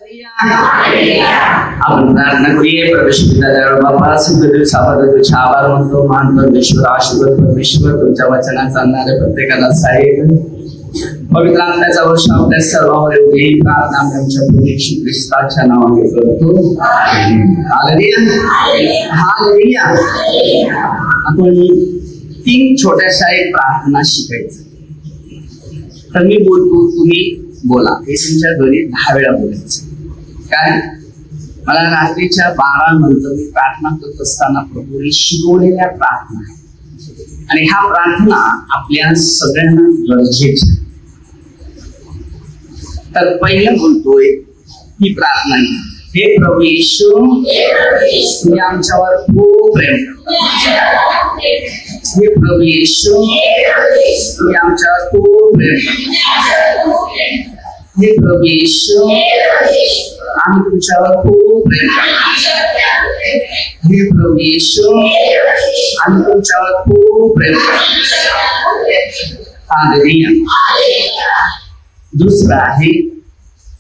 आपण प्रार्थना करूया. परमेश्वर बाबा सुखदेव साबद तुझे आभार मानतो. मान परमेश्वर, आशीर्वाद परमेश्वर, तुमच्या वचनाचा आणणाऱ्या प्रत्येकाला साहेब पवित्र आत्म्याचा वर्ष आपल्या सर्वांवर येऊ दे. प्रार्थना आमच्या प्रभू येशू ख्रिस्ताच्या नावाने करतो. Hallelujah hallelujah. आपण 3 छोट्याशा एक प्रार्थना शिकायचं. तर मी बोलतो, तुम्ही बोला. हे तुमच्या घरी 10 वेळा बोलायचं. काय मला रात्रीच्या 12 नंतर मी प्रार्थना करत असताना प्रभूने शिकवलेल्या प्रार्थना आहे आणि ह्या प्रार्थना आपल्या सगळ्यांना गरजेच्या. तर पहिलं बोलतोय ही प्रार्थना, हे प्रभू येशू तुम्ही आमच्यावर खूप प्रेम करता. हे प्रभू येशू तुम्ही आमच्यावर खूप प्रेम करता. हे प्रभू येशू आम्ही तुमच्यावर खूप प्रेम करतो. हे प्रभू येशू आम्ही तुमच्यावर खूप प्रेम करतो. हालेलुया. दुसरा आहे,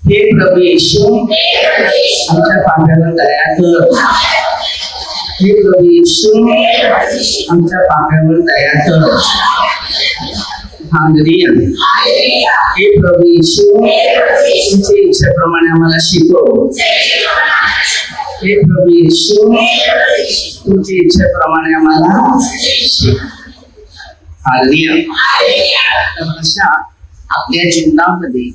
हे प्रभू येशू आमच्या पापावर दया कर. हे प्रभू येशू आमच्या पापावर दया कर. हालेलुया. हे प्रभू येशू तुमच्या इच्छेप्रमाणे आम्हाला शिकव. हे प्रभू येशू तुमच्या इच्छेप्रमाणे आम्हाला शिकव. हालेलुया. अशा आपल्या जीवनामध्ये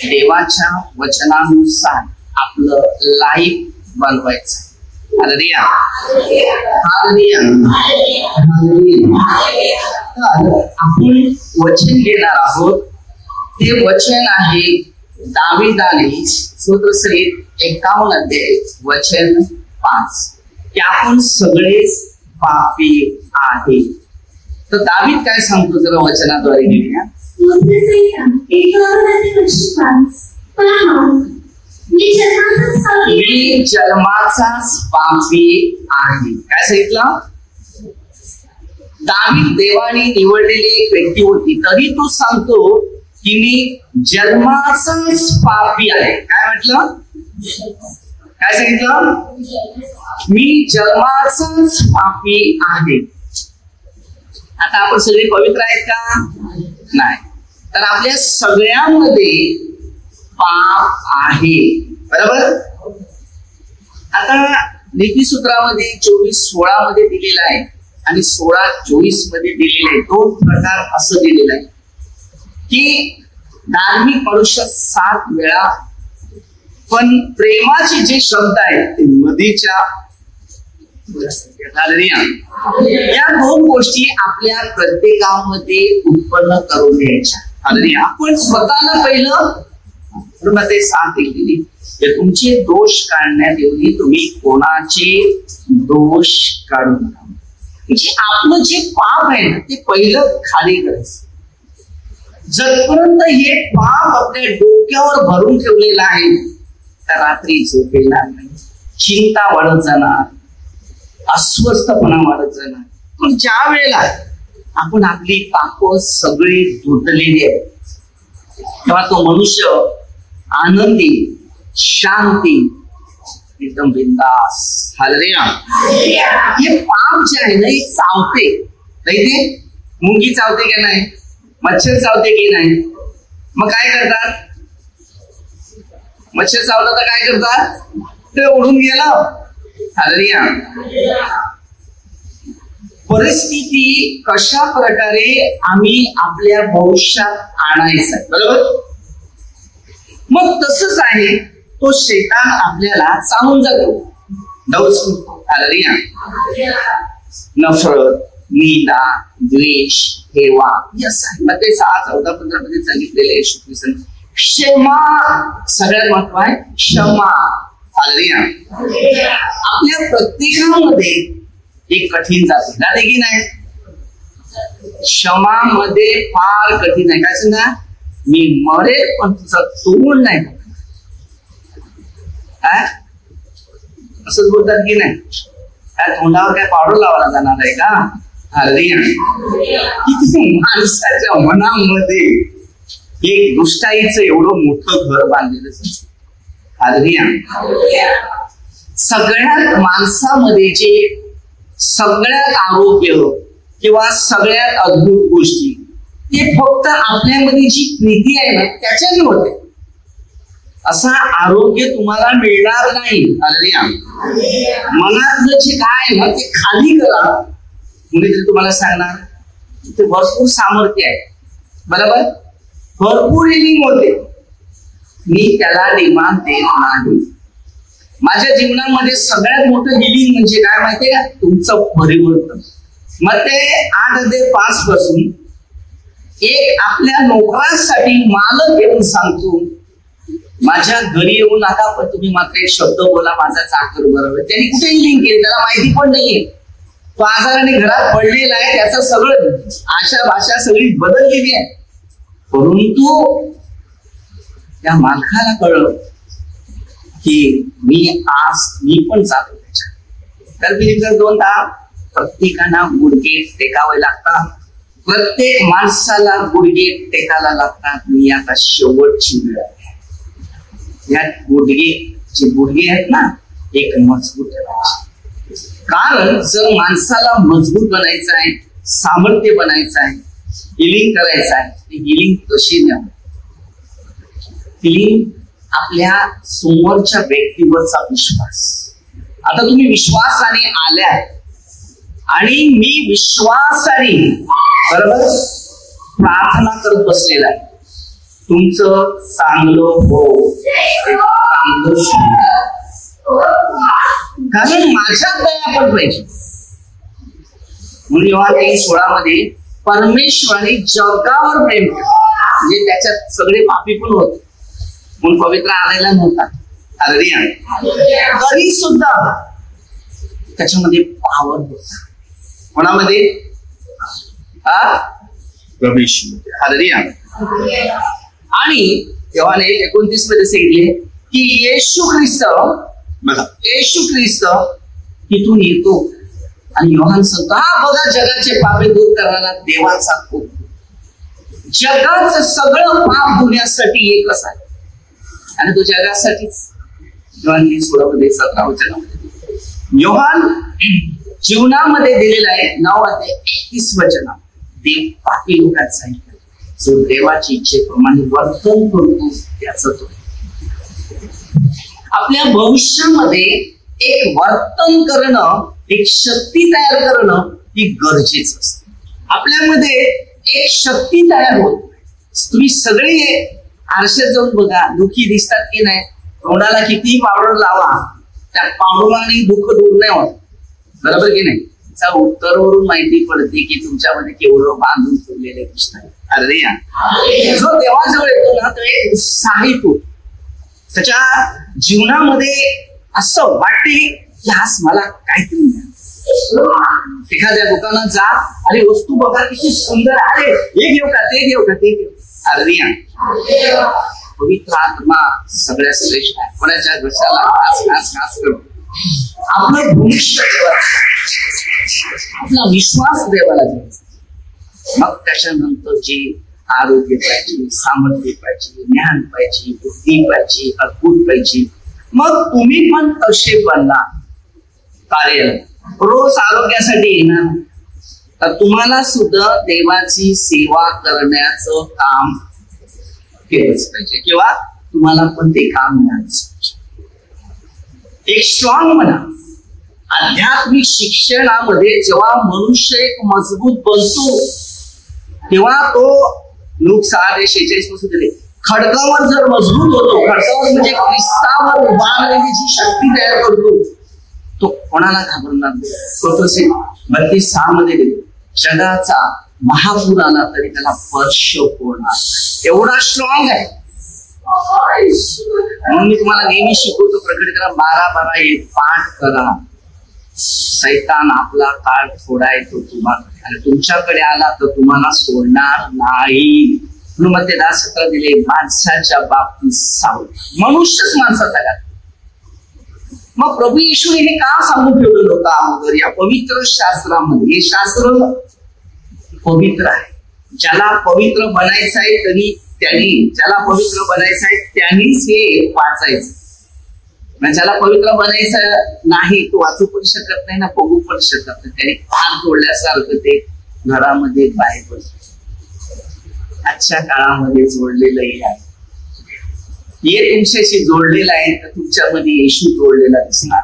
देवाच्या वचनानुसार आपलं लाईफ बनवायचं. Hallelujah hallelujah hallelujah. तर आपण वचन घेणार आहोत. ते वचन आहे दाविदाने स्तोत्रसहित 51 अध्याय वचन 5 की आपण सगळेच पापी आहे. तर दावीद काय सांगतो जरा वचनाद्वारे घेऊया. मी जन्माचाच पापी आहे. काय सांगितलं? दावीद देवाने निवडलेली एक व्यक्ती होती, तरी तो सांगतो की मी जन्माचाच पापी आहे. काय म्हटलं? काय सांगितलं? मी जन्माचाच पापी आहे. आता आपण सगळे पवित्र आहेत का? नाही. तर आपल्या सगळ्यांमध्ये पाप आहे. बरोबर. आता नीतिसूत्रामध्ये 24:16 मध्ये दिलेला आहे आणि 16:24 मध्ये दिलेले आहे. 2 प्रकार असं दिलेलं आहे की धार्मिक मनुष्य 7 वेळा, पण प्रेमाचे जे शब्द आहेत ते नदीच्या. या 2 गोष्टी आपल्या प्रत्येकामध्ये उत्पन्न करून द्यायच्या. आपण स्वतःला पहिलं ते 7 दिली की तुमचे दोष काढण्यात येऊन तुम्ही कोणाचे दोष काढू नका. म्हणजे आपलं जे पाप आहे ना ते पहिलं खाली करायचं. जरपर्यंत हे पाप आपल्या डोक्यावर भरून ठेवलेलं आहे तर रात्री झोप येणार नाही, चिंता वाढत जाणार, अस्वस्थपणा वाढत जाणार. पण ज्या वेळेला आपण आपली पाप सगळी धुतलेली आहे तेव्हा तो मनुष्य आनंदी, शांती, एकदम बिंदास. हालेलुया. हे पाप जे आहे ना हे चावते नाही. ते मुंगी चावते की नाही, मच्छर चावते की नाही. मग काय करतात? मच्छर चावलं तर काय करतात? ते ओढून गेलं. हालेलुया. परिस्थिती कशा प्रकारे आम्ही आपल्या भविष्यात आणायचं. बरोबर. मग तसंच आहे, तो शैतान आपल्याला सांगून जातो. नफरत, निंदा, द्वेष, हेवा, मत्ती 6:14-15 मध्ये सांगितलेले क्षमा क्षमा महत्व आहे. क्षमा. आपल्या प्रत्येकामध्ये एक कठीण जाते की नाही. क्षमामध्ये फार कठीण आहे. काय सांगा? मी मरेल पण तुझं तोड नाही. असंच बोलतात की नाही. त्या तोंडावर काय पावडर लावायला जाणार आहे का? माणसाच्या मनामध्ये एक दुष्टाईचं एवढं मोठं घर बांधलेलं. सगळ्यात माणसामध्ये जे सगळ्यात आरोग्य किंवा सगळ्यात अद्भुत गोष्टी ते फक्त आपल्यामध्ये जी प्रीती आहे ना त्याच्याने होते. असा आरोग्य तुम्हाला मिळणार नाही. मनातलं जे काय आहे ना ते खाली करा म्हणजे तुम्हाला सांगणार ते भरपूर सामर्थ्य आहे. बरोबर, भरपूर हिलिंग होते. मी त्याला डिमांड देत नाही. माझ्या जीवनामध्ये सगळ्यात मोठं हिलिंग म्हणजे काय माहितीये का? तुमचं परिवर्तन. मग ते 8:5 पासून एक आपल्या नोकरांसाठी मालक येऊन सांगतो माझ्या घरी येऊ नका पण तुम्ही मात्र एक शब्द बोला माझा चाकर बरोबर. त्यांनी कुठे हिलिंग केली त्याला माहिती पण नाहीये. तो आजाराने घरात पडलेला आहे. त्याचं सगळं आशा भाषा सगळी बदललेली आहे. परंतु त्या मालकाला कळलं की मी पण जातो त्याच्यात. तर मी 2दा प्रत्येकांना गुडघे टेकावे लागतात. प्रत्येक माणसाला गुडघे टेकायला लागतात. मी आता शेवटची वेळ आहे. या गुडघे आहेत ना एक मजबूत ठेवायचे. कारण जर माणसाला मजबूत बनायचं आहे, सामर्थ्य बनायचं आहे, हिलिंग करायचं आहे, ते हिलिंग कशी द्यावं. हिलिंग आपल्या समोरच्या व्यक्तीवरचा विश्वास. आता तुम्ही विश्वासाने आल्या आणि मी विश्वासाने बरोबर प्रार्थना करत बसलेला आहे. तुमचं चांगलं हो, चांगलं कारण माझ्यात दया पण पाहिजे. म्हणून योहान 3:16 परमेश्वराने जगावर प्रेम केलं. म्हणजे त्याच्यात सगळे पापी पण होते म्हणून पवित्र आणायला नव्हता. तरी सुद्धा त्याच्यामध्ये पावर होता. कोणामध्ये? आणि योहान 1:29 सांगितले की येशू ख्रिस्त तिथून येतो आणि योहान सांगतो हा बघा जगाचे पापे दूर करणारा देवाचा कोप. जगाचं सगळं पाप धुण्यासाठी एकच आहे आणि तो जगासाठीच. योहान 3:17 योहान जीवनामध्ये दिलेला आहे 9:31 देव पापी लोकांसाठी जो देवाची इच्छेप्रमाणे वर्तन करतो त्याच तो. आपल्या भविष्यामध्ये एक वर्तन करणं, एक शक्ती तयार करणं ही गरजेचं असतं. आपल्यामध्ये एक शक्ती तयार होत. तुम्ही सगळे आरशात जाऊन बघा, दुःखी दिसतात की नाही. तोंडाला किती पावडर लावा त्या पावडरने दुःख दूर नाही होत. बरोबर की नाही. त्या उत्तरवरून माहिती पडते की तुमच्यामध्ये केवढं बांधून ठेवलेले दिसतात. जो देवाजवळ येतो ना तो एक उत्साहित होतो. त्याच्या जीवनामध्ये असं वाटते की आज मला काहीतरी मिळालं. एखाद्या दुकानात जा आणि वस्तू बघा किती सुंदर आहे, हे घेऊ का ते घेऊ का ते घेऊ. पवित्र आत्मा सगळ्यात श्रेष्ठ आहे. कोणाच्या घशाला खास करतो. आपलं भविष्य देवाला, आपला विश्वास देवाला द्यायचा. मग त्याच्यानंतर जे आरोग्य पाहिजे, सामर्थ्य पाहिजे, ज्ञान पाहिजे, बुद्धी पाहिजे, अद्भुत पाहिजे. मग तुम्ही पण तसे बनला. कार्य रोज आरोग्यासाठी येणार तर तुम्हाला सुद्धा देवाची सेवा करण्याचं काम केलंच पाहिजे किंवा तुम्हाला पण ते काम मिळालंच पाहिजे. एक स्ट्रॉंग म्हणा. आध्यात्मिक शिक्षणामध्ये जेव्हा मनुष्य एक मजबूत बनतो तेव्हा तो लूक 6:46 पासून दिले खडकावर जर मजबूत होतो. खडकावर म्हणजे ख्रिस्तावर उभारलेली जी शक्ती तयार करतो तो कोणाला घाबरणार नाही. 32:6 दिले जगाचा महापूर आला तरी त्याला स्पर्श होणार. एवढा स्ट्रॉंग आहे. म्हणून मी तुम्हाला नेहमी शिकवतो प्रकटीकरण 12:12 हे पाठ करा. सैतान आपला काळ फोडायचो तुम्हाला आणि तुमच्याकडे आला तर तुम्हाला सोडणार नाही. म्हणून मध्ये 10:17 दिले माणसाच्या बाबतीत सावध. मनुष्यच माणसाचा घात. मग प्रभू येशूने हे का सांगून ठेवलेलं होतं अगोदर या पवित्र शास्त्रामध्ये. हे शास्त्र पवित्र आहे. ज्याला पवित्र बनायचं आहे ज्याला पवित्र बनायचं आहे त्यांनीच हे वाचायचं. ज्याला पवित्र बनायचं नाही तो वाचू पण शकत नाही ना बघू पण शकत नाही. त्याने पान तोडल्यासारखं ते घरामध्ये बायबल आजच्या काळामध्ये जोडलेलंही आहे. हे तुमच्याशी जोडलेलं आहे तर तुमच्यामध्ये येशू जोडलेला दिसणार.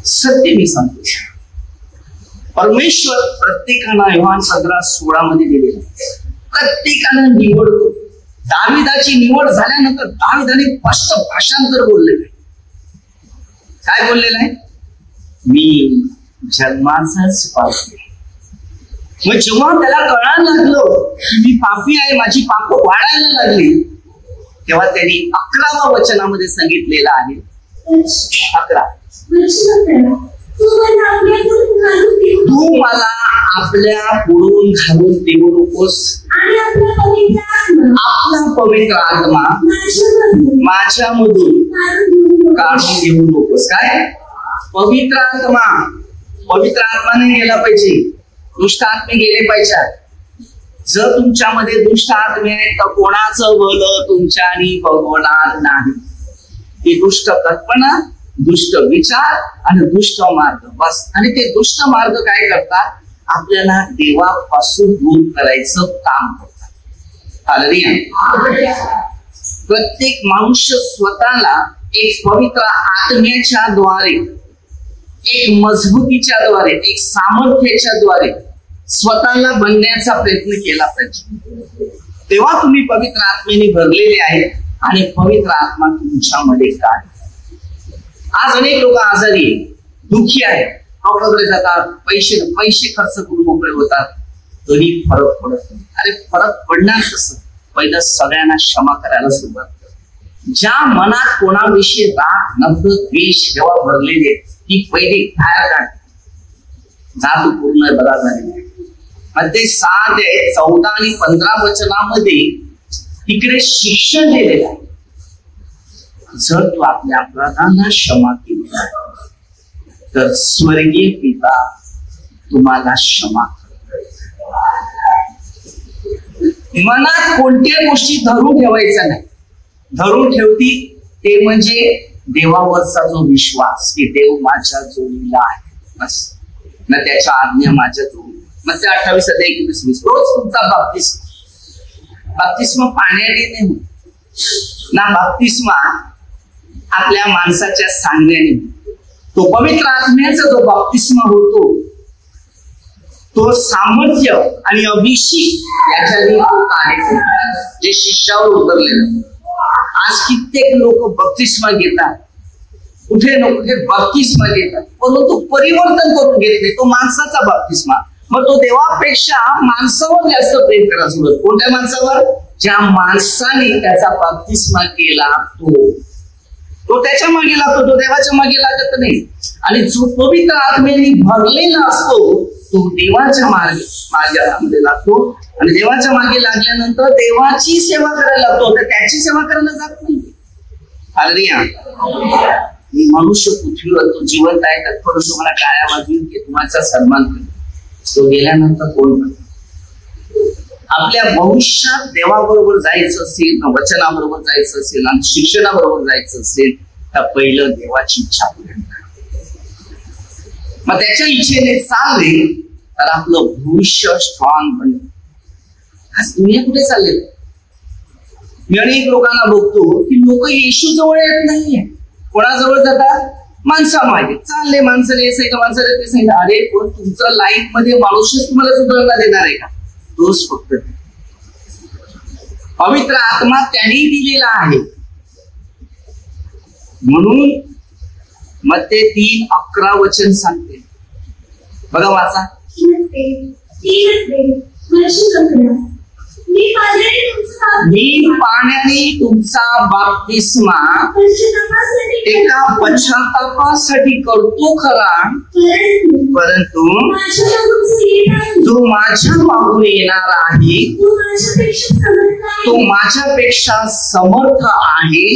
सत्य मी सांगतो, परमेश्वर प्रत्येकाला योहान 15:16 मध्ये दिलेला प्रत्येकाला निवडतो. दाविदाची निवड झाल्यानंतर दाविदाने स्पष्ट भाषांतर बोललेलं आहे. काय बोललेलं आहे? मी जन्माचाच पापी. मग जेव्हा त्याला कळायला लागलं मी पापी आहे, माझी पाप वाढायला लागली, तेव्हा त्यांनी 11व्या वचनामध्ये सांगितलेलं आहे 11 तू मला आपल्या पुढून घालून देऊ नकोस, आपला पवित्र आत्मा माझ्यामधून काढून घेऊ नकोस. काय? पवित्र आत्मा नाही गेला पाहिजे, दुष्ट आत्मे गेले पाहिजे. जर तुमच्यामध्ये दुष्ट आत्मे आहेत तर कोणाचं भलं तुमच्यानी बघवणार नाही. ही दुष्ट कल्पना, दुष्ट विचार आणि दुष्ट मार्ग, बस. आणि ते दुष्ट मार्ग काय करतात? आपल्याला देवापासून दूर करायचं काम करतात. हालेलुया. प्रत्येक मनुष्य स्वतःला एक पवित्र आत्म्याच्या द्वारे, एक मजबूतीच्या द्वारे, एक सामर्थ्याच्या द्वारे स्वतःला बनण्याचा प्रयत्न केला पाहिजे. तेव्हा तुम्ही पवित्र आत्म्याने भरलेले आहे आणि पवित्र आत्मा तुमच्यामध्ये काय. आज अनेक लोक आजारी आहे, दुःखी आहे, डॉक्टरकडे जातात, पैसे खर्च करून मोकळे होतात, तरी फरक पडत नाही. अरे फरक पडणार कसं? पहिलं सगळ्यांना क्षमा करायला सुरुवात कर. ज्या मनात कोणाविषयी राग, नफरत, द्वेष जेव्हा भरलेले ती पहिली बाहेर काढ. जात पूर्ण बरा झालेला. मग ते 7, 14 आणि 15 वचनामध्ये तिकडे शिक्षण दिलेलं आहे. जर तू आपल्या अपराधांना क्षमा केली तर स्वर्गीय पिता तुम्हाला क्षमा करतो. मनात कोणत्या गोष्टी धरून ठेवायच्या नाही. धरून ठेवती ते म्हणजे देवावरचा जो विश्वास की देव माझ्या जोडीला आहे, बस. ना त्याच्या आज्ञा माझ्या जोडीला. मग ते 28 अध्याय 21-20 रोज तुमचा बाप्तिस्मा पाण्याने नाही होत ना. बाप्तिस्मा आपल्या माणसाच्या सांगण्याने. तो पवित्र आत्म्याचा जो बाप्तिस्मा होतो तो सामर्थ्य आणि अभिषेक याच्याने आहे जे शिष्यावर उतरलेलं. आज कित्येक लोक बप्तिस्मा घेतात, कुठे ना कुठे बाप्तिस्मा घेतात, परंतु परिवर्तन करून घेत नाही. तो माणसाचा बाप्तिस्मा. मग तो देवापेक्षा माणसावर जास्त प्रेम करा सुरुवात. कोणत्या माणसावर? ज्या माणसाने त्याचा बाप्तिस्मा केला तो त्याच्या मागे लागतो, तो देवाच्या मागे लागत नाही. आणि जो पवित्र आत्म्याने भरलेला असतो तो देवाच्या मागे लागतो. आणि देवाच्या मागे लागल्यानंतर देवाची सेवा करायला लागतो, तर त्याची सेवा करायला जात नाही. हालेलुया. मनुष्य पृथ्वीवर तो जिवंत आहे तर थोडं तुम्हाला टाळ्या वाजवून तुम्हाला सन्मान करेल. तो गेल्यानंतर कोण करतो? आपल्या भविष्यात देवाबरोबर जायचं असेल, वचनाबरोबर जायचं असेल आणि शिक्षणाबरोबर जायचं असेल तर पहिलं देवाची इच्छा पूर्ण करा. मग त्याच्या इच्छेने चालले तर आपलं भविष्य स्ट्रॉंग बनेल. आज दुनिया कुठे चालले? मी अनेक लोकांना बघतो की लोक येशू जवळ येत नाहीये. कोणाजवळ जातात? माणसा मागे चालले. माणसाने सांगितलं, माणसाने ते सांगितलं. अरे पण तुमचं लाईफ मध्ये माणूसच तुम्हाला सुधारणा देणार आहे का? तोच फक्त पवित्र आत्मा त्यांनी दिलेला आहे. म्हणून मग ते 3:11 वचन सांगते. बघा वाचा. मी पाण्याने तुमचा बाप्तिस्मा एका पश्चातापासाठी करतो खरा, परंतु जो माझ्या मागून येणार आहे तो माझ्यापेक्षा समर्थ आहे.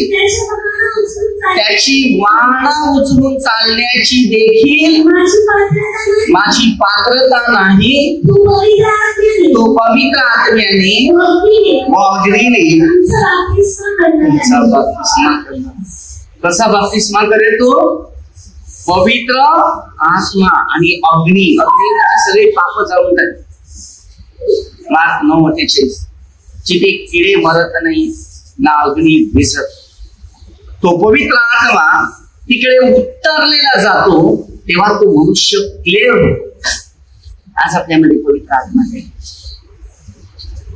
त्याची वाणा उचलून चालण्याची देखील माझी पात्रता नाही. तो पवित्र आत्म्याने वागरीने तुमचा बाप्तिस्मा करणार. कसा बाप्तिस्मा करेल तो? पवित्र आत्मा आणि अग्नी. सगळे पाप जाळून टाकले. मार्क 9:46. जिथे किडे मरत नाही ना अग्नी भिजत. तो पवित्र आत्मा तिकडे उतरलेला जातो तेव्हा तो मनुष्य क्लिअर होतो. आज आपल्यामध्ये पवित्र आत्मा आहे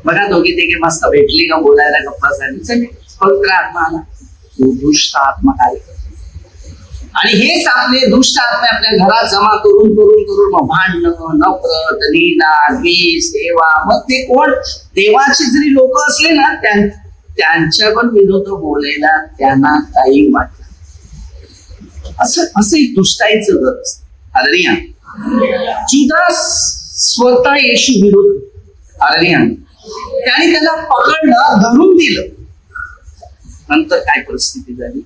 बघा. दोघे तिघे मस्त भेटले का बोलायला, गप्पा झाली, पवित्र आत्मा आला. तो दुष्ट आत्मा काय करतो आणि हेच आपले दुष्ट आत्मा आपल्या घरात जमा करून करून करून मग भांडणं, नफरत, लीला, द्वेष, सेवा. मग ते कोण देवाचे जरी लोक असले ना त्यांच्या पण विरोध बोलायला त्यांना काही वाटत. असं दुष्टाईचं घर असतं. हालेलुया. जुदास स्वतः येशू विरोध. हालेलुया. त्याने त्याला पकडलं, धरून दिलं. नंतर काय परिस्थिती झाली?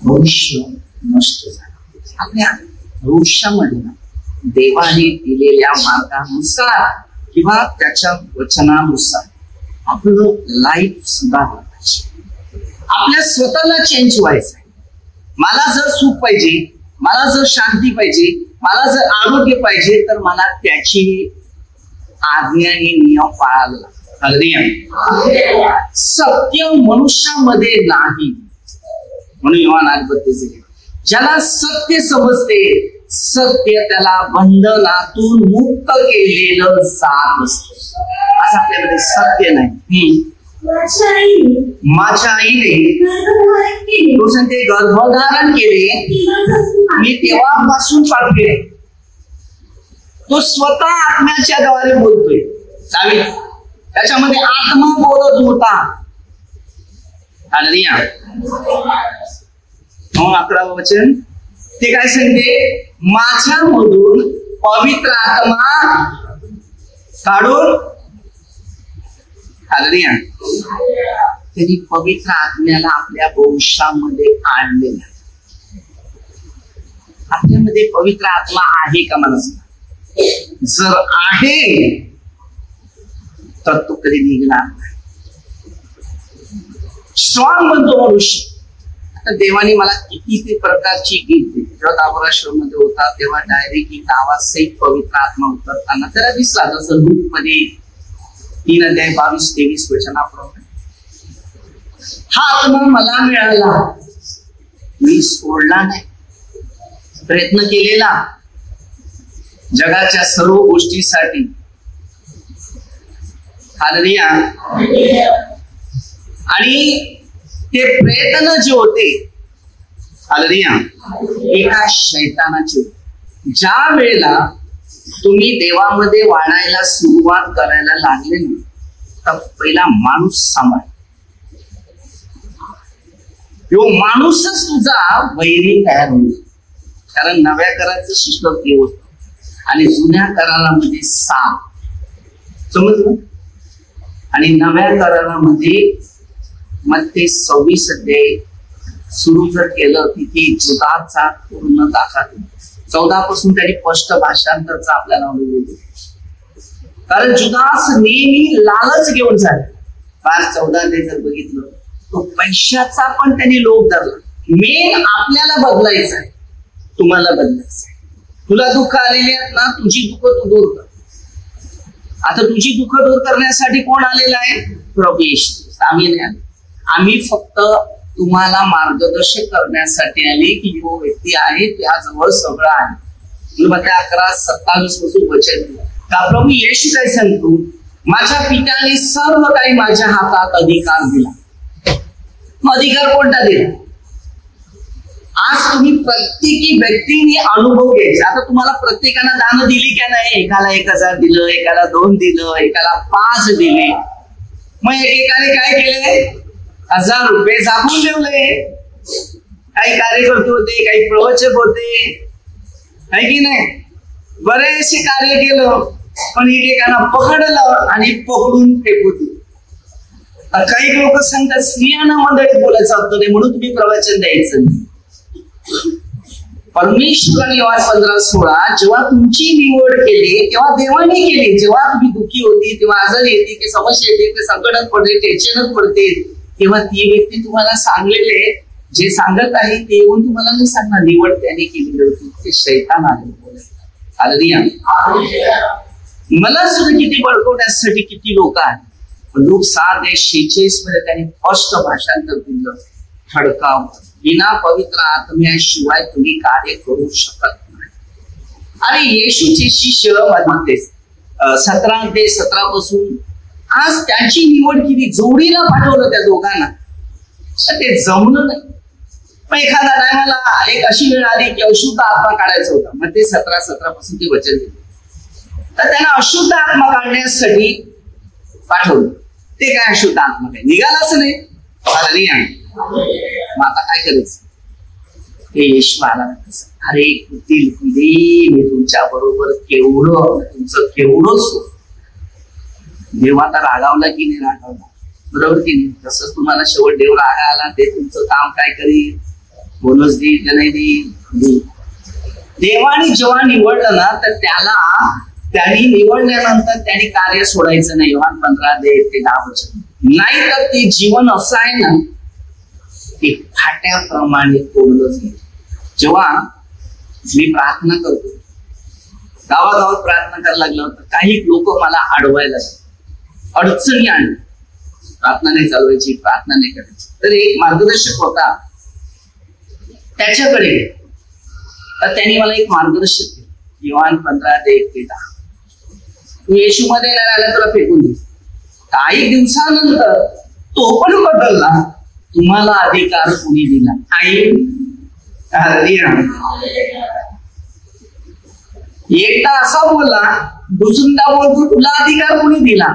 भविष्य नष्ट झालं. आपल्या भविष्यामध्ये देवाने दिलेल्या मार्गानुसार किंवा त्याच्या वचनानुसार आपलं लाईफ सुधारलं पाहिजे. आपल्या स्वतःला चेंज व्हायचं आहे. मला जर सुख पाहिजे, मला जर शांती पाहिजे, मला जर आरोग्य पाहिजे, तर मला त्याची आज्ञा आणि नियम पाळायला लागतात. सत्य मनुष्यामध्ये नाही म्हणून योहान 8:32. ज्याला सत्य समजते, सत्य त्याला बंधनातून मुक्त केलेलं जात असतं. असं आपल्याकडे सत्य नाही. माझ्या आईने तो सांगते गर्भधारण केले, मी तेव्हापासून पाठले. तो स्वतः आत्म्याच्या द्वारे बोलतोय. त्याच्यामध्ये आत्मा बोलत होता. हालेलुया. 11 वचन ते काय सांगते? माझ्यामधून पवित्र आत्मा काढून. हालेलुया. त्यांनी पवित्र आत्म्याला आपल्या भविष्यामध्ये आणलेला. आपल्यामध्ये पवित्र आत्मा आहे का मला सांगा? जर आहे तर तो कधी निघणार नाही. स्ट्रॉंग बनतो मनुष्य. आता देवाने मला किती प्रकारची गिफ्ट दिली. जेव्हा ताबोराश्रम मध्ये होता तेव्हा डायरेक्टली गावासहित पवित्र आत्मा उतरताना त्याला दिसला. जसं लूक मध्ये 3:22-23 वचनाप्रमाणे हा आत्मा मला मिळाला, मी सोडला नाही. प्रयत्न केलेला जगाच्या सर्व गोष्टीसाठी. हालेलुया. आणि ते प्रयत्न जे होते, हालेलुया, एका शैतानाचे. ज्या वेळेला तुम्ही देवामध्ये वाढायला सुरुवात करायला लागले ना, तर पहिला माणूस सांभाळ. तो माणूसच तुझा वैरी तयार होईल. कारण नव्या कराराचं शिष्ट ते होत आणि जुन्या करारामध्ये 7. समजलं? आणि नव्या करारामध्ये Matthew 26 अध्याय सुरू जर केलं तिथे जुदाचा पूर्ण दाखल. 14 पासून त्यांनी स्पष्ट भाषांतरचा आपल्याला अनुभव. कारण जुदास नेहमी लालच घेऊन झाला. 14 जर बघितलं तो पैशाचा पण त्यांनी लोभ धरला. मेन आपल्याला बदलायचं आहे, तुम्हाला बदलायचं आहे. तुला दुःख आलेली आहेत ना, तुझी दुःख तू दूर कर. आता तुझी दुःख दूर करण्यासाठी कोण आलेला आहे? प्रभू येशू. आम्ही नाही आले. आम्ही फक्त तुम्हाला मार्गदर्शन करण्यासाठी आले की जो व्यक्ती आहे त्याजवळ सगळं आहे. 11:27 पासून वचन का प्रभू येशू काय सांगतो? माझ्या पित्याने सर्व काही माझ्या हातात अधिकार दिला. अधिकार कोणता दिला? आज तुम्ही प्रत्येकी व्यक्तीने अनुभव घ्यायचा. आता तुम्हाला प्रत्येकाला दान दिली का नाही? एकाला 1000 दिलं, एकाला 2 दिलं, एकाला 5 दिले. मग एकेकाने काय केले? 1000 रुपये झाकून ठेवले. काही कार्यकर्ते होते, काही प्रवचक होते, आहे की नाही? बरेचसे कार्य केलं, पण एकेकाला पकडलं आणि पकडून फेकू दिलं. काही लोक सांगतात स्त्रियांना मंडळीत बोलायचं होतं नाही म्हणून तुम्ही प्रवचन द्यायचं नाही. परमेश्वराने योहान 15:16 जेव्हा तुमची निवड केली तेव्हा देवाने केली. जेव्हा तुम्ही दुःखी होती, तेव्हा आजारी येते, की समस्या येते, ते संकटात पडते, टेन्शनच पडते, तेव्हा ती व्यक्ती तुम्हाला सांगलेले जे सांगत आहे ते येऊन तुम्हाला मी सांगणार, निवड त्याने केलेली होती, ते शैतान आले बोलायला. मला सुद्धा किती बळकवण्यासाठी किती लोक आहेत, पण लोक 6:46 मध्ये त्यांनी स्पष्ट भाषांतर दिलं, खडकाव बिना पवित्र आत्म्याशिवाय तुम्ही कार्य करू शकत नाही. आणि येशूचे शिष्य मध्ये 17 ते 17 पासून आज त्यांची निवड केली, जोडीला पाठवलं त्या दोघांना, ते जमलं नाही. पण एखाद्या टायमाला एक अशी वेळ आली की अशुद्ध आत्मा काढायचा होता, मग ते 17 पासून ते वचन दिले, तर त्यांना अशुद्ध आत्मा काढण्यासाठी पाठवलं. ते काय अशुद्ध आत्मा काय निघालाच नाही. मग आता काय करायचं, ते येशू आला, अरे कुतील मी तुमच्या बरोबर केवढं तुमचं केवढं. देव आता रागावला की नाही रागावला, बरोबर की नाही. तसंच तुम्हाला शेवट देव रागा आला, ते तुमचं काम काय करील, बोनस देईल का नाही देईल. देवाने जेव्हा निवडलं ना, तर त्यांनी निवडल्यानंतर त्यांनी कार्य सोडायचं नाही. योहान 15:10 नाही तर ते जीवन असं आहे ना, ते फाट्याप्रमाणे तोडलं जाईल. जेव्हा मी प्रार्थना करतो, गावागावात प्रार्थना करायला लागलं होतं, काही लोक मला अडवायला अडचणी आणली, प्रार्थना नाही चालवायची, प्रार्थना नाही करायची. तर एक मार्गदर्शक होता, त्याच्याकडे गेले, तर त्यांनी मला एक मार्गदर्शक केलं. योहान 15:1-10 तू येशू मध्ये नाही राहिला तुला फेकून दे. काही दिवसानंतर तो पण बदलला, तुम्हाला अधिकार कोणी दिला. एकटा असा बोलला, दुसरीला बोलतो तुला अधिकार कोणी दिला.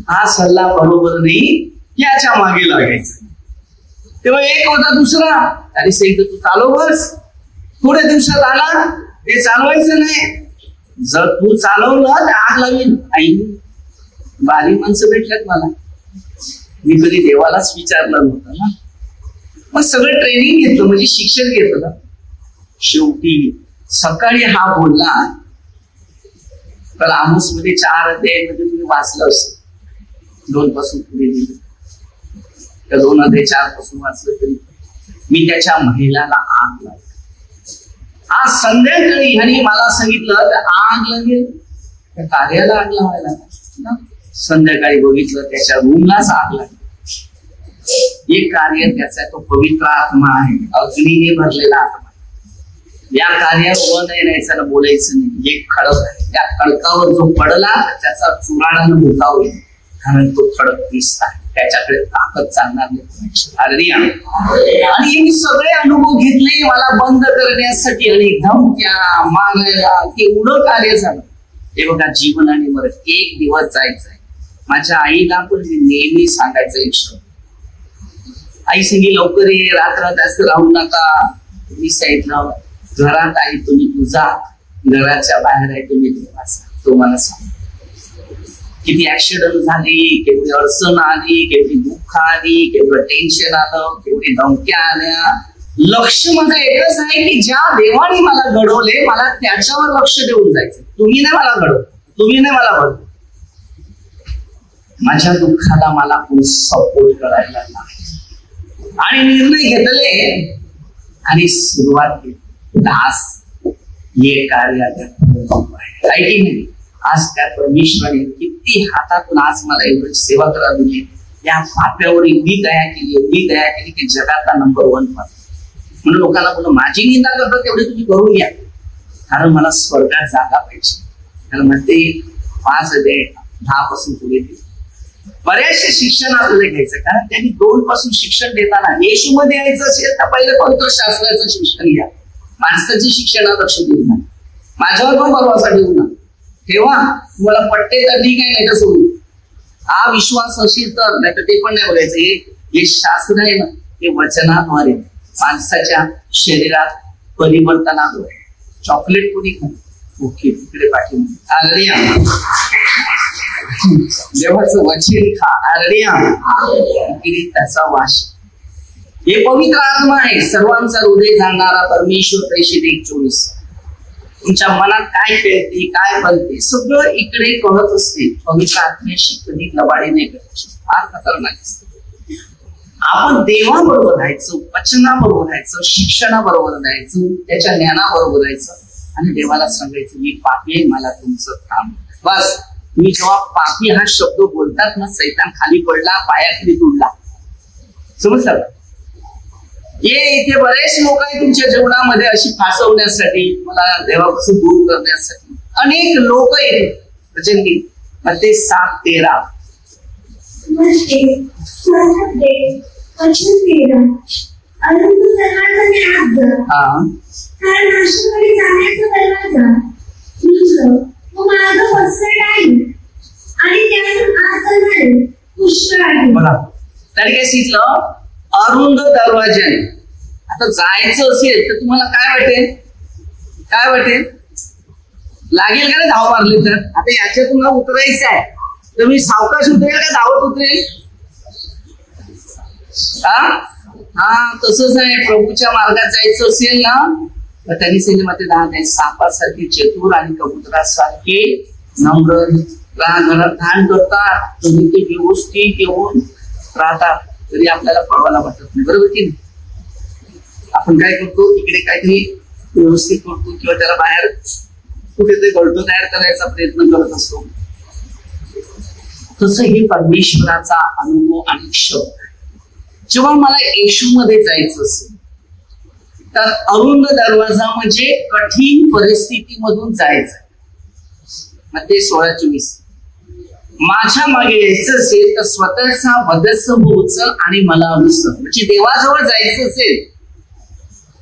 हा सल्ला बरोबर नाही, याच्या मागे लागायचं. तेव्हा एक होता दुसरा, आणि सांगितलं तू चालव बस. थोड्या दिवसात आला, ते चालवायचं नाही. जर तू चालवलं तर आग लावील. आई बारी माणसं भेटल्यात मला, मी कधी देवालाच विचारलं नव्हतं ना. मग सगळं ट्रेनिंग घेतलं, म्हणजे शिक्षण घेतलं. शेवटी सकाळी हा बोलला, तर आमोस मध्ये 4 अध्यायामध्ये तुम्ही वाचलं असेल, 2 पासून पुढे गेले, त्या 2 अध्याय 4 पासून वाचलं तरी मी त्याच्या महिलाला आग लावली. आज संध्याकाळी ह्यानी मला सांगितलं तर आग लागेल, त्या कार्याला आग लावायला. संध्याकाळी बघितलं त्याच्या रूमलाच आग लागली. एक कार्य त्याचा तो पवित्र आत्मा आहे, अग्नीने भरलेला आत्मा. या कार्यावर नाही राहायचं, बोलायचं नाही. एक खडक आहे, त्या खडकावर जो पडला त्याचा चुराणानं भुका होईल, कारण तो खडक दिसत आहे, त्याच्याकडे ताकद चालणार नाही. आणि मी सगळे अनुभव घेतले मला बंद करण्यासाठी, आणि धमक्या मागायला केवढं कार्य झालं. हे बघा, जीवन आणि मरण एक दिवस जायचं आहे. माझ्या आईला पण नेहमी सांगायचं एक शब्द, आई सांगी लवकर ये, रात्र जास्त राहू नका. मी सांगितलं घरात आहे तुम्ही तुझा, घराच्या बाहेर आहे तुम्ही देवाचा. तो मला सांग किती ऍक्सिडेंट झाली, केवढी अडचण आली, केवढी दुःख आली, केवढं टेन्शन आलं, केवढी धमक्या आल्या. लक्ष माझं एकच आहे की ज्या देवाने मला घडवले, मला त्याच्यावर लक्ष देऊन जायचं. तुम्ही नाही मला घडव, तुम्ही नाही मला घडव. माझ्या दुःखाला मला कोण सपोर्ट करायला नाही. आणि निर्णय घेतले आणि सुरुवात केली. दास हे कार्य आहे की नाही. आज त्या परमेश्वराने किती हातातून आज मला एवढी सेवा करायला दिली. या पाप्यावर एवढी दया केली की जगातला नंबर 1 पाहिजे. म्हणून लोकांना बोलतो माझी निंदा करतात तेवढी तुम्ही करून घ्या, कारण मला स्वर्गात जागा पाहिजे. कारण म्हणते 5 अध्याय 10 पासून पुढे बऱ्याचशे शिक्षण आपल्याला घ्यायचं, कारण त्यांनी 2 पासून शिक्षण देताना येशू मध्ये यायचं असेल तर पहिले तंत्रशास्त्राचं शिक्षण घ्या. माणसाचे शिक्षणात लक्ष देऊ नका, माझ्यावर पण भरवसा ठेवू नका. तेव्हा तुम्हाला पट्टे तर ठीक आहे, नाही तर सोडू. हा विश्वास असेल तर, नाही तर ते पण नाही बघायचं. हे शास्त्र आहे ना, हे वचनाद्वारे माणसाच्या शरीरात परिवर्तनाद्वारे. चॉकलेट कोणी खा, ओके तिकडे पाठीमागे देवाचं वचन खा, त्याचा वास. हे पवित्र आत्मा आहे, सर्वांचा हृदय जाणणारा परमेश्वर. 23:24 तुमच्या मनात काय खेळते, काय बनते, सगळं इकडे कळत असते. पवित्र आत्म्याशी कधी लबाडी नाही करायची, फार खतरनाक असते. आपण देवाबरोबर राहायचं, वचनाबरोबर राहायचं, शिक्षणाबरोबर राहायचं, त्याच्या ज्ञानाबरोबर राहायचं आणि देवाला सांगायचं मी पापी आहे, मला तुमचं काम. बस तुम्ही जेव्हा पापी हा शब्द बोलतात ना, सैतान खाली पडला, पायाखाली तुडला. समजलं? इथे बरेच लोक आहेत तुमच्या जीवनामध्ये अशी फासवण्यासाठी, मला देवापासून दूर करण्यासाठी अनेक लोक आहेत. ते 7:13 बघा त्याने काय सांगितलं, अरुंद दरवाजाने. आता जायचं असेल तर तुम्हाला काय वाटेल लागेल का धाव मारली तर. आता याच्यातून उतरायचं आहे तर मी सावकाश उतरेल का धावत उतरेल? तसंच आहे. प्रभूच्या मार्गात जायचं असेल ना तर त्यांनी सांगितलं सापासारखे चतुर आणि कबुतरासारखे नम्र घरात ध्यान करतात, तुम्ही ते व्यवस्थित येऊन राहतात, तरी आपल्याला पळवायला वाटत नाही. बरोबर की नाही? आपण काय करतो, इकडे काहीतरी व्यवस्थित करतो किंवा त्याला बाहेर कुठेतरी गळतो तयार करायचा प्रयत्न करत असतो. तसं हे परमेश्वराचा अनुभव आणि शब्द. जेव्हा मला येशूमध्ये जायचं असेल तर अरुंद दरवाजा म्हणजे कठीण परिस्थितीमधून जायचं. Matthew 16:24. माझ्या मागे यायचं असेल तर स्वतःचा वधस्तंभ उचल आणि मला अनुसर. म्हणजे देवाजवळ जायचं असेल,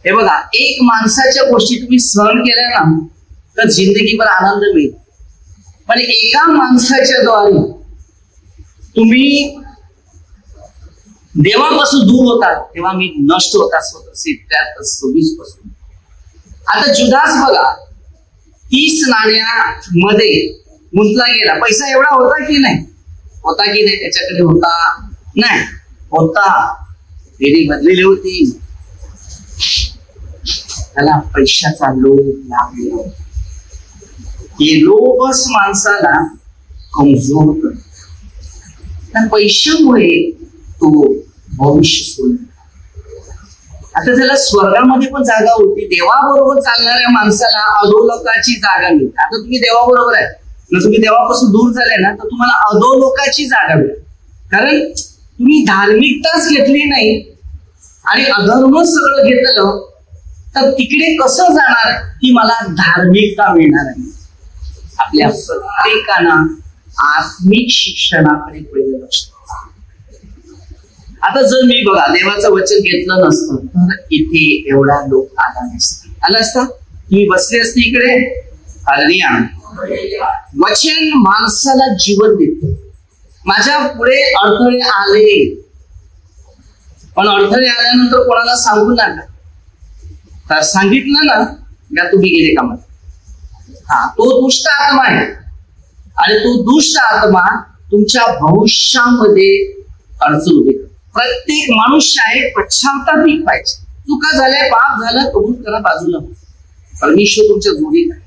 हे बघा, एक माणसाच्या गोष्टी तुम्ही सहन केल्या ना तर जिंदगीभर आनंद मिळेल, पण एका माणसाच्या द्वारे तुम्ही देवापासून दूर होतात तेव्हा मी नष्ट होता स्वतः. 26 पासून. आता जुदास बघा, 30 नाण्यामध्ये गुंतला गेला. पैसा एवढा होता की नाही? त्याच्याकडे होता. फेरी बदलेली होती. त्याला पैशाचा लोभ लागला. हे लोभच माणसाला कमजोर करतो. त्या पैशामुळे तो भविष्य सोडला. आता त्याला स्वर्गामध्ये पण जागा होती. देवाबरोबर चालणाऱ्या माणसाला अधोलोकाची जागा मिळते. आता तुम्ही देवाबरोबर आहे, जर तुम्ही देवापासून दूर झाले ना तर तुम्हाला अधोलोकाची जागा मिळेल. कारण तुम्ही धार्मिकताच घेतली नाही आणि अधर्म सगळं घेतलं तर तिकडे कसं जाणार की मला धार्मिकता मिळणार आहे. आपल्या प्रत्येकानं आत्मिक शिक्षणाकडे पहिलं लक्ष. आता जर मी बघा देवाचं वचन घेतलं नसतं तर इथे एवढा लोक आला असता. तुम्ही बसले असते इकडे. हालेलुया. वचन माणसाला जीवन देते. माझ्या पुढे अडथळे आले, पण अडथळे आल्यानंतर कोणाला सांगू नका. तर सांगितलं ना का तुम्ही गेले कामात. तो दुष्ट आत्मा आहे आणि तो दुष्ट आत्मा तुमच्या भविष्यामध्ये अडचण उभी करतो. प्रत्येक मनुष्य आहे पश्चात्तापिक पाहिजे. चुका झाल्या, पाप झालं, कबूल करा, बाजूला. परमेश्वर तुमच्या जोडीत आहे.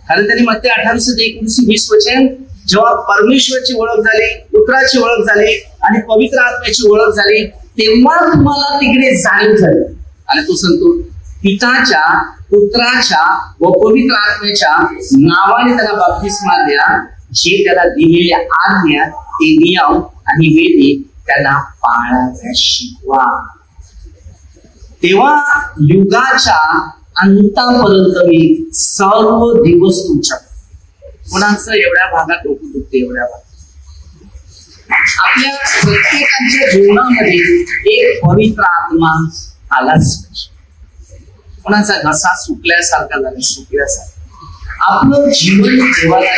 कारण त्यांनी मत्ती 18:19-20 वचन, जेव्हा परमेश्वरची ओळख झाली, पुत्राची ओळख झाली आणि पवित्र आत्म्याची ओळख झाली तेव्हा तुम्हाला तिकडे जाणीव झाली. आणि तो सांगतो पिताच्या, पुत्राच्या व पवित्र आत्म्याच्या नावाने त्याला बप्तिस्मा द्या. जे त्याला दिलेल्या आज्ञा ते नियम आणि वेदी त्यांना पाळायला शिकवा. तेव्हा युगाच्या अंतापर्यंत मी सर्व दिवस तुमच्या. कोणाचं एवढ्या भागात डोकं दुखते, एवढ्या भागात. आपल्या प्रत्येकाच्या जीवनामध्ये एक पवित्र आत्मा आलाच पाहिजे. कोणाचा घसा सुकल्यासारखा झाला, सुकल्यासारखा. आपलं जीवन देवाला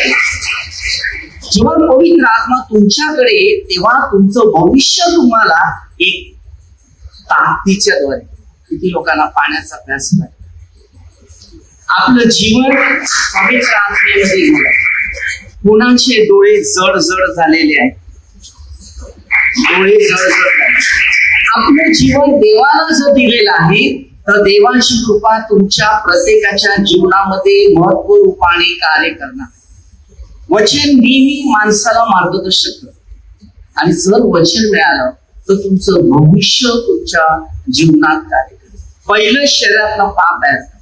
जेव्हा पवित्र आत्मा तुमच्याकडे तेव्हा तुमचं भविष्य तुम्हाला एक ताकदीच्या द्वारे. किती लोकांना पाण्याचा प्यास नाही. आपलं जीवन पवित्र आत्मेमध्ये. कोणाचे डोळे जड झालेले आहेत, डोळे जड. आपलं जीवन देवाला जर दिलेलं आहे तर देवाची कृपा तुमच्या प्रत्येकाच्या जीवनामध्ये महत्व रूपाने कार्य करणार. वचन नेहमी माणसाला मार्गदर्शक करतं आणि जर वचन मिळालं तर तुमचं भविष्य तुमच्या जीवनात कार्य करेल. पहिलं शरीरातलं पाप आहे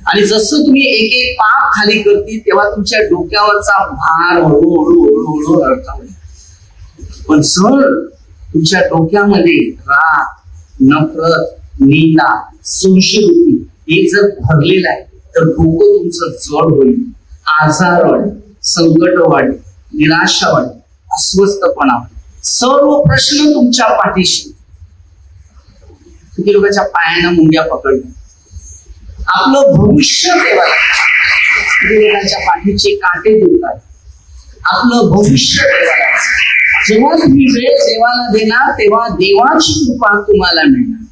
आणि जसं तुम्ही एक एक पाप खाली करतील तेव्हा तुमच्या डोक्यावरचा भार हळूहळू हळता होईल. पण जर तुमच्या डोक्यामध्ये राग, नफरत, निंदा, संशयवृत्ती हे जर भरलेलं आहे तर डोकं तुमचं जड होईल, आजार वाढेल, संकट वाढेल, निराशा वाढेल, अस्वस्थपणा वाढेल. सर्व प्रश्न तुमच्या पाठीशी. किती लोकांच्या पायानं मुंग्या पकडल्या. आपलं भविष्य देवाला, लोकांच्या पाठीचे काटे दुखतात. आपलं भविष्य देवाला. जेव्हा तुम्ही वेळ देवाला देणार तेव्हा देवाची कृपा तुम्हाला मिळणार.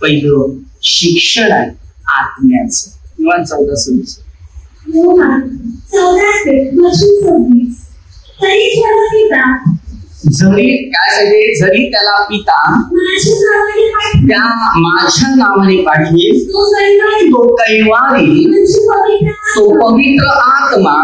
पहिलं शिक्षण आहे आत्म्याचं. किंवा 14:26. जरी काय सांगते, जरी त्याला पिता त्या माझ्या नावाने पाठवेल तो कैवारी, तो पवित्र आत्मा,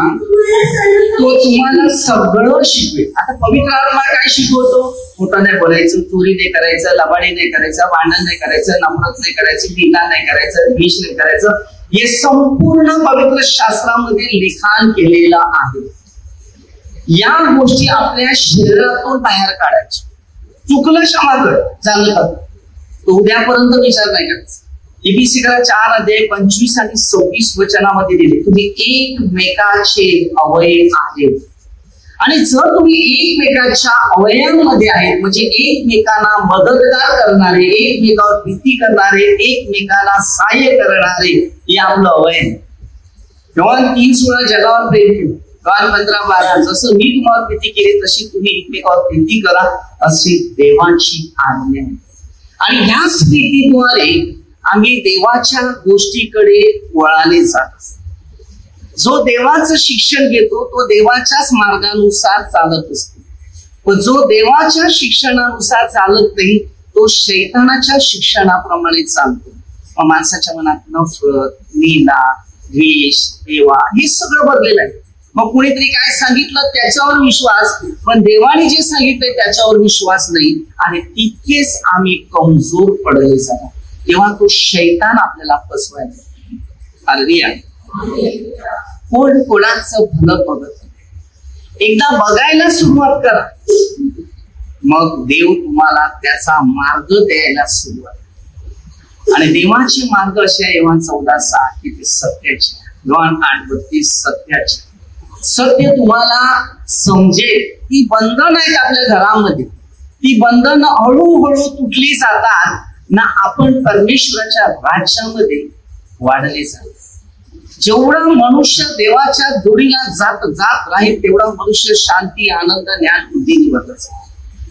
तो तुम्हाला सगळं शिकवेल. आता पवित्र आत्मा काय शिकवतो? खोटं नाही बोलायचं, चोरी नाही करायचं, लबाडी नाही करायचं, भांडण नाही करायचं, नफरत नाही करायचं, टीका नाही करायचं, द्वेष नाही करायचं. हे संपूर्ण पवित्र शास्त्रामध्ये लिखाण केलेलं आहे. या गोष्टी आपल्या शरीरातून बाहेर काढायच्या. चुकलं क्षमा कर, झालं का तो उद्यापर्यंत विचार नाही करायचा. एबीसी 4:25 आणि 26 वचनामध्ये दिले तुम्ही एकमेकाचे अवयव आहेत आणि जर तुम्ही एकमेकाच्या अवयवांमध्ये आहेत म्हणजे एकमेकांना मदतगार करणारे, एकमेकावर प्रीती करणारे, एकमेकांना सहाय्य करणारे हे आपलं अवयव. योहान 3:16 जगावर प्रेम केलं. योहान 15:12 जसं मी तुम्हाला प्रीती केली तशी तुम्ही एकमेकावर प्रीती करा अशी देवाची आज्ञा आहे. आणि ह्याच प्रीतीद्वारे आम्ही देवाच्या गोष्टीकडे वळाले जात. जो देवाचं शिक्षण घेतो तो देवाच्याच मार्गानुसार चालत असतो. पण जो देवाच्या शिक्षणानुसार चालत नाही तो शैतानाच्या शिक्षणाप्रमाणे चालतो. मग माणसाच्या मनात नफरत, निंदा, द्वेष, देवा हे सगळं भरलेलं आहे. मग कुणीतरी काय सांगितलं त्याच्यावर विश्वास, पण देवाने जे सांगितलंय त्याच्यावर विश्वास नाही आणि तितकेच आम्ही कमजोर पडले जातो. तेव्हा तो शैतान आपल्याला फसवायचा. हालेलुया. कोण कोणाचं भलं बघत. एकदा बघायला सुरुवात करा मग देव तुम्हाला त्याचा मार्ग द्यायला सुरुवात. आणि देवाचे मार्ग असे आहे योहान 14:6 की ते सत्याचे. योहान 8:32 सत्याचे. सत्य तुम्हाला समजेल. ती बंधन आहेत आपल्या घरामध्ये, ती बंधन हळूहळू तुटली जातात ना आपण परमेश्वराच्या राज्यामध्ये वाढले जातो. जेवढा मनुष्य देवाच्या जोडीला जात राहील तेवढा मनुष्य शांती, आनंद, ज्ञान, बुद्धीने बदलत.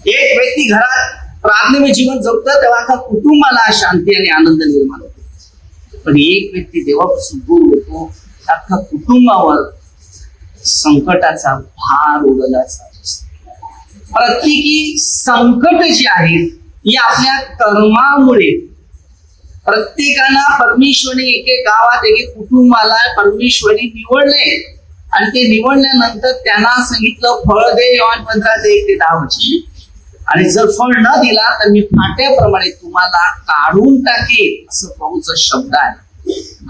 एक व्यक्ती घरात प्रार्थनेमय जीवन जगतो तेव्हा अख्खा कुटुंबाला शांती आणि आनंद निर्माण होतो. पण एक व्यक्ती देवापासून दूर होतो अख्खा कुटुंबावर संकटाचा भार उडवला जातो. प्रत्येकी संकट जे आहेत ही आपल्या कर्मामुळे. प्रत्येकाला परमेश्वराने एक एक गावात एक एक कुटुंबाला परमेश्वराने निवडले आणि ते निवडल्यानंतर त्यांना सांगितलं फळ दे. योहान 15:1-10 आणि जर फळ न दिला तर मी फाट्याप्रमाणे तुम्हाला काढून टाकेल असं प्रभूचा शब्द आहे.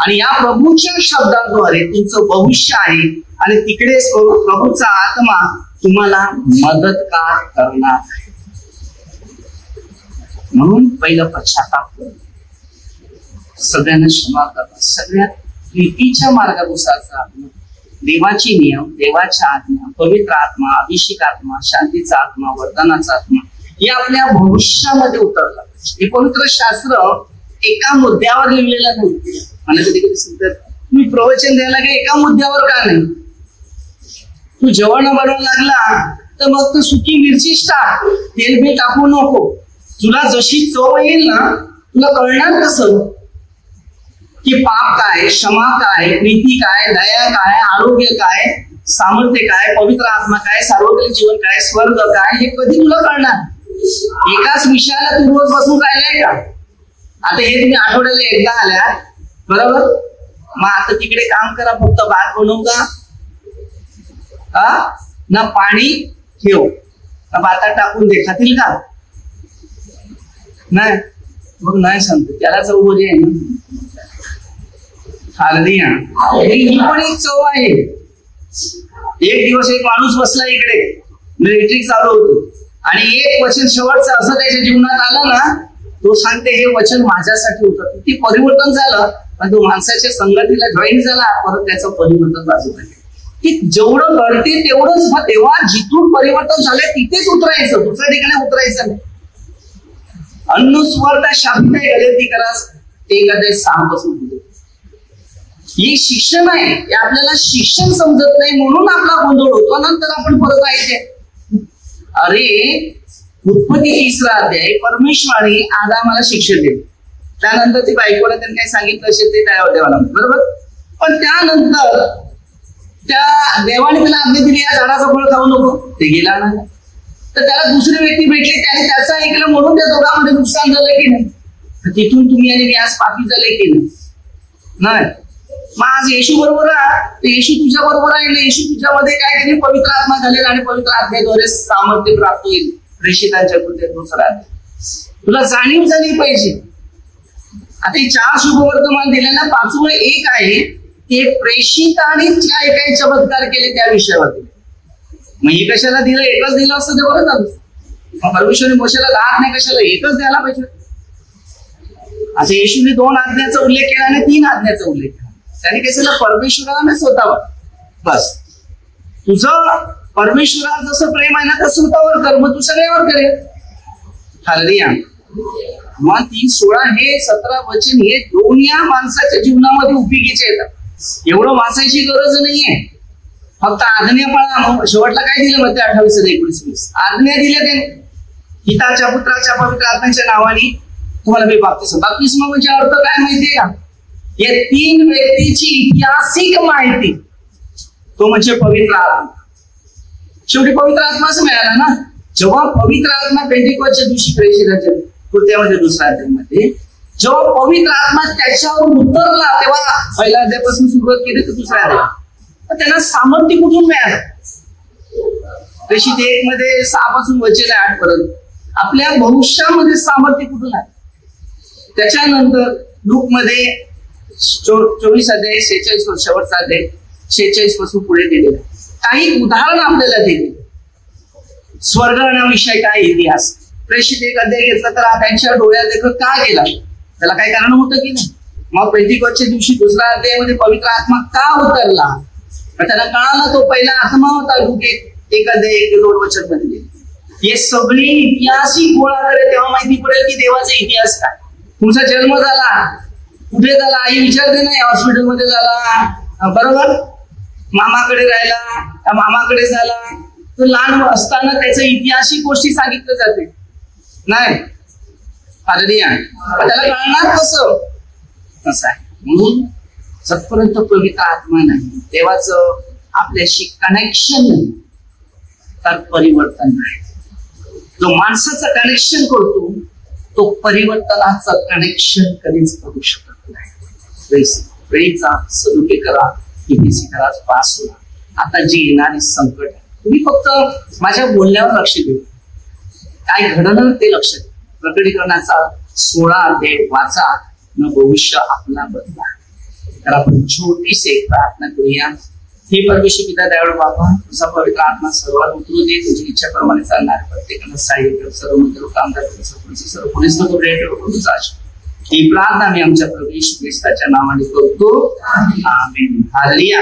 आणि या प्रभूच्या शब्दाद्वारे तुमचं भविष्य आहे आणि तिकडे प्रभूचा आत्मा तुम्हाला मदतगार करणार आहे. म्हणून पहिलं पश्चाताप करा, सगळ्यांना क्षमा करा, सगळ्यात प्रीतीच्या मार्गानुसार चालणं, देवाचे नियम, देवाच्या आज्ञा, पवित्र आत्मा, अभिषेक आत्मा, शांतीचा आत्मा, वरदानाचा आत्मा हे आपल्या भविष्यामध्ये उतरतात. हे पवित्र शास्त्र एका मुद्द्यावर लिहिलेलं नाही. मला कधी कधी सांगतात तुम्ही प्रवचन द्यायला काय एका मुद्द्यावर का नाही? तू जेवण बनवायला लागला तर मग तू सुकी मिरचीच टाक, तेल बी टाकू नको. तुला जशी चव येईल ना तुला कळणार कसं की पाप काय, क्षमा काय, प्रीती काय, दया काय, आरोग्य काय, सामर्थ्य काय, पवित्र आत्मा काय, सार्वजनिक जीवन काय, स्वर्ग काय, हे कधी तुला कळणार? एकाच विषयाला तू रोज बसून राहिलाय का? आता हे तुम्ही आठवड्याला एकदा आल्या बरोबर, मग आता तिकडे काम करा, फक्त भात बनवू का ना पाणी ठेव ना भातात टाकून दे, खातील का? नाही, मग नाही सांगतो त्याला चव बोली आहे ना. ही पण एक चव आहे. एक दिवस एक माणूस बसला इकडे, इलेक्ट्रिक चालू होतं आणि एक वचन शेवटचं असं त्याच्या जीवनात आलं ना, तो सांगते हे वचन माझ्यासाठी होतं. ते परिवर्तन झालं, पण तो माणसाच्या संगतीला जॉईन झाला, परत त्याचं परिवर्तन बाजूला गेलं. की जेवढं घडते तेवढंच, तेव्हा जिथून परिवर्तन झालंय तिथेच उतरायचं, दुसऱ्या ठिकाणी उतरायचं नाही. अनुस्वर त्या शाब्द गलती करा 1:6 पासून. ही शिक्षण आहे, हे आपल्याला शिक्षण समजत नाही म्हणून आपला गोंधळ होतो. नंतर आपण परत ऐकते, अरे उत्पत्ती 3रा अध्याय परमेश्वराने आदामाला शिक्षण दिले. त्यानंतर ती बायकोला त्यांनी काय सांगितलं असेल ते काय देवाला, बरोबर. पण त्यानंतर त्या देवाने त्याला आज्ञा दिली या झाडाचं फळ खाऊ नको, ते गेला ना. तर त्याला दुसरी व्यक्ती भेटली, त्याने त्याचं ऐकलं म्हणून त्या दोघांमध्ये नुकसान झालं की नाही. तर तिथून तुम्ही आणि मी आज पापी झाले की नाही. मग आज येशू बरोबर आहे, येशू तुझ्या बरोबर आहे. येशू तुझ्यामध्ये काय केले, पवित्र आत्मा झाले आणि पवित्र आत्म्याद्वारे सामर्थ्य प्राप्त होईल. प्रेषितांच्या कृत्य 2रा तुला जाणीव झाली पाहिजे. आता हे 4 शुभवर्तमान दिले ना, 5वं एक आहे ते प्रेषितांनी काय काय चमत्कार केले त्या विषयावरती. मग हे कशाला दिलं, एकच दिलं असतं ते बरं झालं. मग परमेश्वराने मोशेला 10 आज्ञा कशाला, एकच द्यायला पाहिजे. आता येशूने 2 आज्ञाचा उल्लेख केला आणि 3 आज्ञाचा उल्लेख केला. त्याने काय केलं, परमेश्वराला नाही स्वतःवर. बस तुझं परमेश्वरावर जसं प्रेम आहे ना तसं स्वतःवर कर, मग तू सगळ्यावर करेल. हालेलुया. मग 3:16 हे 17 वचन हे दोन या माणसाच्या जीवनामध्ये उपयोगीचे येतात. एवढं वाचायची गरज नाहीये, फक्त आज्ञा पाळा. शेवटला काय दिलं मग ते 28-19 आज्ञा दिल्या त्याने, पिताच्या पुत्राच्या पवित्र आत्म्याच्या नावाने तुम्हाला मी बाप्तिस्म. बाप्तिस्म म्हणजे अर्थ काय माहितीये का, या 3 व्यक्तीची ऐतिहासिक माहिती, तो म्हणजे पवित्र आत्मा. शेवटी पवित्र आत्माच मिळाला ना. जेव्हा पवित्र आत्मा पेंटेकोस्टच्या दिवशी प्रेषिताच्या कृत्यामध्ये 2ऱ्या अध्यायामध्ये जेव्हा पवित्र आत्मा त्याच्यावर उतरला, तेव्हा 1ल्या अध्यायापासून सुरुवात केली तर 2ऱ्या अध्यायात त्यांना सामर्थ्य कुठून मिळालं. प्रेषित 1 मध्ये 6 पासून वचन 8 पर्यंत आपल्या भविष्यामध्ये सामर्थ्य कुठून आहे. त्याच्यानंतर लूक मध्ये 24 अध्याय 46 शेवटचा अध्याय 46 पासून पुढे दिलेला काही उदाहरण आपल्याला दिले. स्वर्गाविषयी काय इतिहास. प्रेषित 1 अध्याय घेतला तर त्यांच्या डोळ्यात देखत का गेला, त्याला काही कारण होतं की नाही. मग पेंटिकोस्टच्या दिवशी 2ऱ्या अध्यायामध्ये पवित्र आत्मा का उतरला, त्याला कळाला तो पहिला आत्मा होता. लूक 1 अध्याय 1-2 वचन मध्ये हे सगळे इतिहासिक गोळा करे, तेव्हा माहिती पडेल की देवाचा इतिहास काय. तुमचा जन्म झाला, कुठे झाला आई विचारते नाही, हॉस्पिटलमध्ये झाला, बरोबर, मामाकडे राहिला, मामाकडे झाला. तो लहान असताना त्याच्या ऐतिहासिक गोष्टी सांगितल्या जाते नाही. त्याला कळणार कसं, कसं आहे. म्हणून जतपर्यंत पवित्र आत्मा नाही, देवाचं आपल्याशी कनेक्शन नाही, तर परिवर्तन नाही. जो माणसाचं कनेक्शन करतो तो परिवर्तनाचं कनेक्शन कधीच करू शकत नाही. वेळीचा सदुपयोग करा, किती करा, पास होईल. आता जी येणारी संकट आहे, तुम्ही फक्त माझ्या बोलण्यावर लक्ष देऊ, काय घडलं ते लक्ष द्या. प्रकटीकरणाचा 16 अध्याय वाचा, न भविष्य आपला बदला. तर आपण छोटीशी एक प्रार्थना करूया. हे परमेश्वर पिता दयाळू बाबा, तुझा पवित्र आत्मा सर्वात उतरू दे, तुझी इच्छेप्रमाणे चालणार प्रत्येकाला सहाय्य कर. सर्व मंत्र कामदार सर्व पोलीस ही प्रार्थना मी आमच्या प्रभू येशू ख्रिस्ताच्या नावाने करतो. आमेन. हालेलुया.